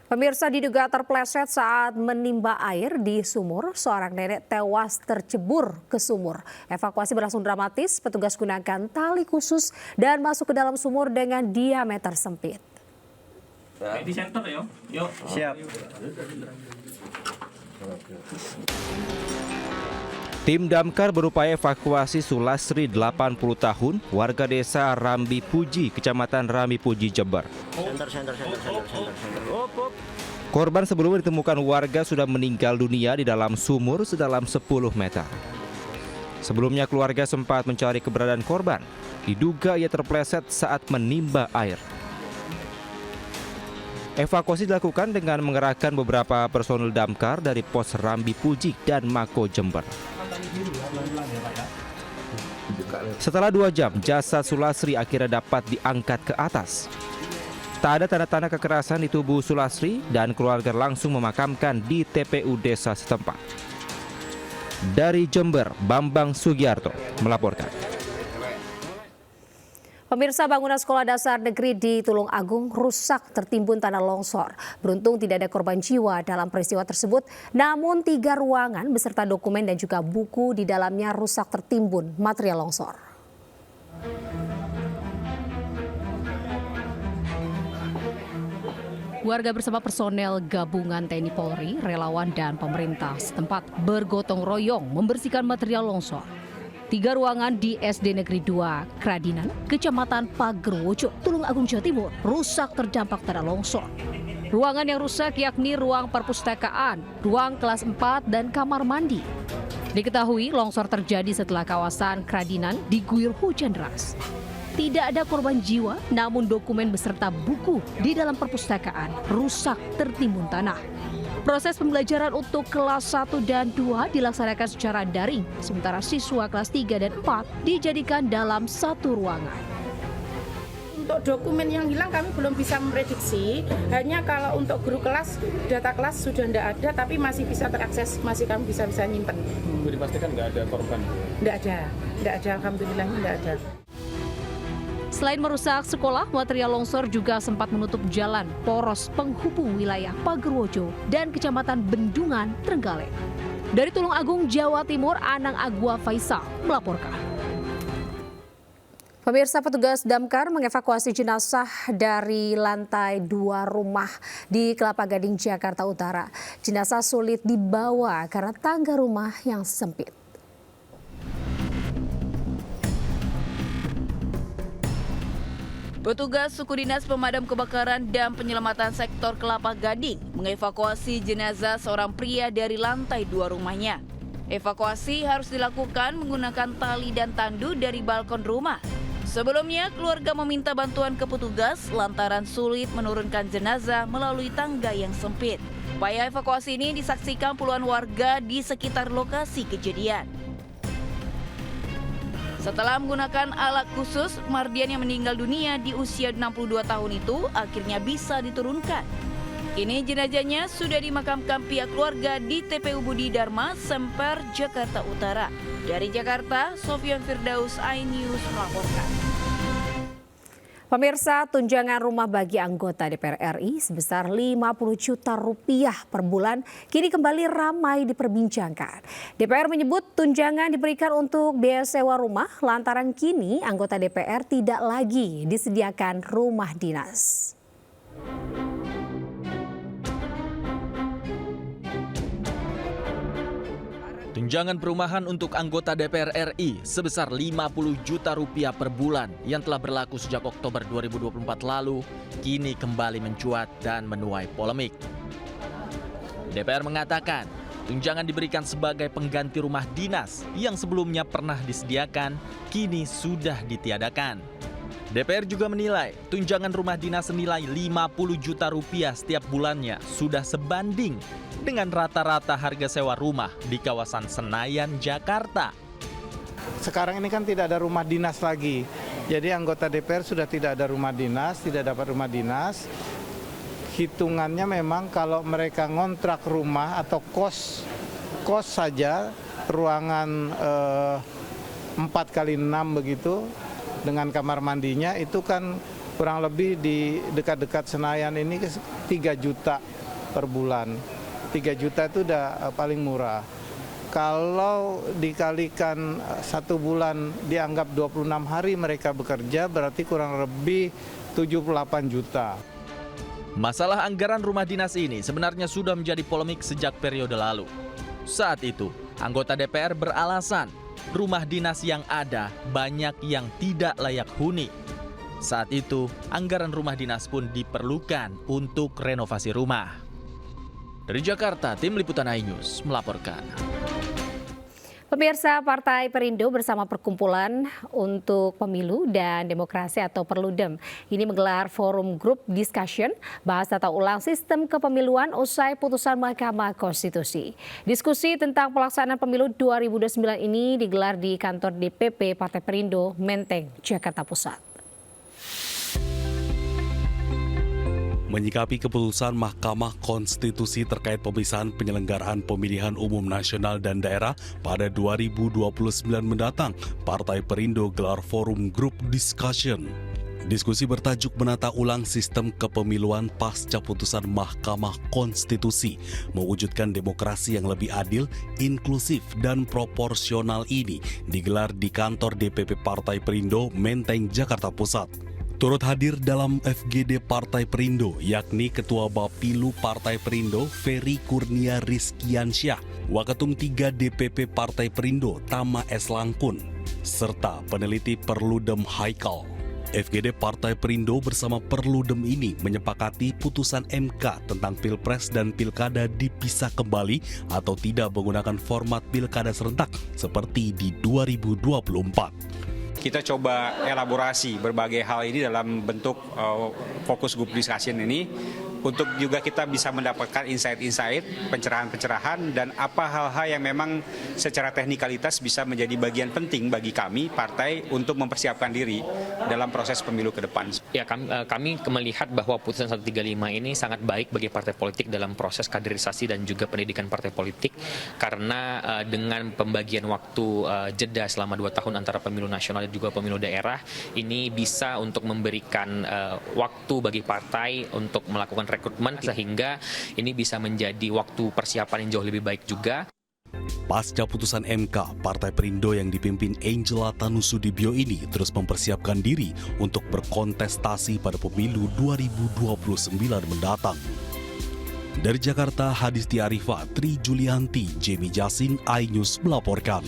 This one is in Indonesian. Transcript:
Pemirsa diduga terpleset saat menimba air di sumur, seorang nenek tewas tercebur ke sumur. Evakuasi berlangsung dramatis, petugas gunakan tali khusus dan masuk ke dalam sumur dengan diameter sempit. Di center yuk. Yuk. Siap. Tim damkar berupaya evakuasi Sulasri 80 tahun, warga desa Rambi Puji, Kecamatan Rambi Puji, Jember. Center. Korban sebelumnya ditemukan warga sudah meninggal dunia di dalam sumur sedalam 10 meter. Sebelumnya keluarga sempat mencari keberadaan korban. Diduga ia terpleset saat menimba air. Evakuasi dilakukan dengan mengerahkan beberapa personel damkar dari pos Rambi Puji dan Mako Jember. Setelah 2 jam, jasad Sulasri akhirnya dapat diangkat ke atas. Tak ada tanda-tanda kekerasan di tubuh Sulasri dan keluarga langsung memakamkan di TPU desa setempat. Dari Jember, Bambang Sugiarto melaporkan. Pemirsa, bangunan sekolah dasar negeri di Tulung Agung rusak tertimbun tanah longsor. Beruntung tidak ada korban jiwa dalam peristiwa tersebut, namun 3 ruangan beserta dokumen dan juga buku di dalamnya rusak tertimbun material longsor. Warga bersama personel gabungan TNI Polri, relawan dan pemerintah setempat bergotong royong membersihkan material longsor. 3 ruangan di SD Negeri 2 Kradinan, Kecamatan Pagerwojo, Tulung Agung, Jawa Timur, rusak terdampak tanah longsor. Ruangan yang rusak yakni ruang perpustakaan, ruang kelas 4, dan kamar mandi. Diketahui longsor terjadi setelah kawasan Kradinan diguyur hujan deras. Tidak ada korban jiwa, namun dokumen beserta buku di dalam perpustakaan rusak tertimbun tanah. Proses pembelajaran untuk kelas 1 dan 2 dilaksanakan secara daring, sementara siswa kelas 3 dan 4 dijadikan dalam satu ruangan. Untuk dokumen yang hilang kami belum bisa memprediksi, hanya kalau untuk guru kelas, data kelas sudah tidak ada, tapi masih bisa terakses, masih kami bisa nyimpen. Dipastikan nggak ada korban? Tidak ada, alhamdulillah tidak ada. Selain merusak sekolah, material longsor juga sempat menutup jalan poros penghubung wilayah Pagerwojo dan Kecamatan Bendungan, Trenggalek. Dari Tulung Agung, Jawa Timur, Anang Agua Faisal melaporkan. Pemirsa, petugas damkar mengevakuasi jenazah dari lantai 2 rumah di Kelapa Gading, Jakarta Utara. Jenazah sulit dibawa karena tangga rumah yang sempit. Petugas Suku Dinas Pemadam Kebakaran dan Penyelamatan Sektor Kelapa Gading mengevakuasi jenazah seorang pria dari lantai 2 rumahnya. Evakuasi harus dilakukan menggunakan tali dan tandu dari balkon rumah. Sebelumnya, keluarga meminta bantuan ke petugas lantaran sulit menurunkan jenazah melalui tangga yang sempit. Upaya evakuasi ini disaksikan puluhan warga di sekitar lokasi kejadian. Setelah menggunakan alat khusus, Mardian yang meninggal dunia di usia 62 tahun itu akhirnya bisa diturunkan. Kini jenazahnya sudah dimakamkan pihak keluarga di TPU Budi Dharma, Semper, Jakarta Utara. Dari Jakarta, Sofyan Firdaus, iNews melaporkan. Pemirsa, tunjangan rumah bagi anggota DPR RI sebesar 50 juta rupiah per bulan kini kembali ramai diperbincangkan. DPR menyebut tunjangan diberikan untuk biaya sewa rumah lantaran kini anggota DPR tidak lagi disediakan rumah dinas. Tunjangan perumahan untuk anggota DPR RI sebesar 50 juta rupiah per bulan yang telah berlaku sejak Oktober 2024 lalu kini kembali mencuat dan menuai polemik. DPR mengatakan tunjangan diberikan sebagai pengganti rumah dinas yang sebelumnya pernah disediakan kini sudah ditiadakan. DPR juga menilai tunjangan rumah dinas senilai 50 juta rupiah setiap bulannya sudah sebanding dengan rata-rata harga sewa rumah di kawasan Senayan, Jakarta. Sekarang ini kan tidak ada rumah dinas lagi. Jadi anggota DPR sudah tidak ada rumah dinas, tidak dapat rumah dinas. Hitungannya memang kalau mereka ngontrak rumah atau kos saja, ruangan 4x6 begitu, dengan kamar mandinya itu kan kurang lebih di dekat-dekat Senayan ini 3 juta per bulan. 3 juta itu udah paling murah. Kalau dikalikan 1 bulan dianggap 26 hari mereka bekerja, berarti kurang lebih 78 juta. Masalah anggaran rumah dinas ini sebenarnya sudah menjadi polemik sejak periode lalu. Saat itu, anggota DPR beralasan rumah dinas yang ada banyak yang tidak layak huni. Saat itu, anggaran rumah dinas pun diperlukan untuk renovasi rumah. Dari Jakarta, Tim Liputan iNews melaporkan. Pemirsa, Partai Perindo bersama Perkumpulan untuk Pemilu dan Demokrasi atau Perludem ini menggelar forum group discussion bahas tata ulang sistem kepemiluan usai putusan Mahkamah Konstitusi. Diskusi tentang pelaksanaan pemilu 2029 ini digelar di kantor DPP Partai Perindo, Menteng, Jakarta Pusat. Menyikapi keputusan Mahkamah Konstitusi terkait pemisahan penyelenggaraan pemilihan umum nasional dan daerah pada 2029 mendatang, Partai Perindo gelar forum group discussion. Diskusi bertajuk menata ulang sistem kepemiluan pasca putusan Mahkamah Konstitusi, mewujudkan demokrasi yang lebih adil, inklusif, dan proporsional ini digelar di kantor DPP Partai Perindo, Menteng, Jakarta Pusat. Turut hadir dalam FGD Partai Perindo, yakni Ketua Bapilu Partai Perindo, Ferry Kurnia Rizkiansyah, Waketum 3 DPP Partai Perindo, Tama S. Langkun, serta peneliti Perludem Haikal. FGD Partai Perindo bersama Perludem ini menyepakati putusan MK tentang Pilpres dan Pilkada dipisah kembali atau tidak menggunakan format Pilkada serentak seperti di 2024. Kita coba elaborasi berbagai hal ini dalam bentuk fokus group discussion ini untuk juga kita bisa mendapatkan insight-insight, pencerahan-pencerahan, dan apa hal-hal yang memang secara teknikalitas bisa menjadi bagian penting bagi kami, partai, untuk mempersiapkan diri dalam proses pemilu ke depan. Ya, kami melihat bahwa putusan 135 ini sangat baik bagi partai politik dalam proses kaderisasi dan juga pendidikan partai politik, karena dengan pembagian waktu jeda selama 2 tahun antara pemilu nasional dan juga pemilu daerah, ini bisa untuk memberikan waktu bagi partai untuk melakukan rekrutmen, sehingga ini bisa menjadi waktu persiapan yang jauh lebih baik juga. Pasca putusan MK, Partai Perindo yang dipimpin Angela Tanusudibio ini terus mempersiapkan diri untuk berkontestasi pada pemilu 2029 mendatang. Dari Jakarta, Hadisti Arifah, Tri Julianti, Jemi Jasin, iNews melaporkan.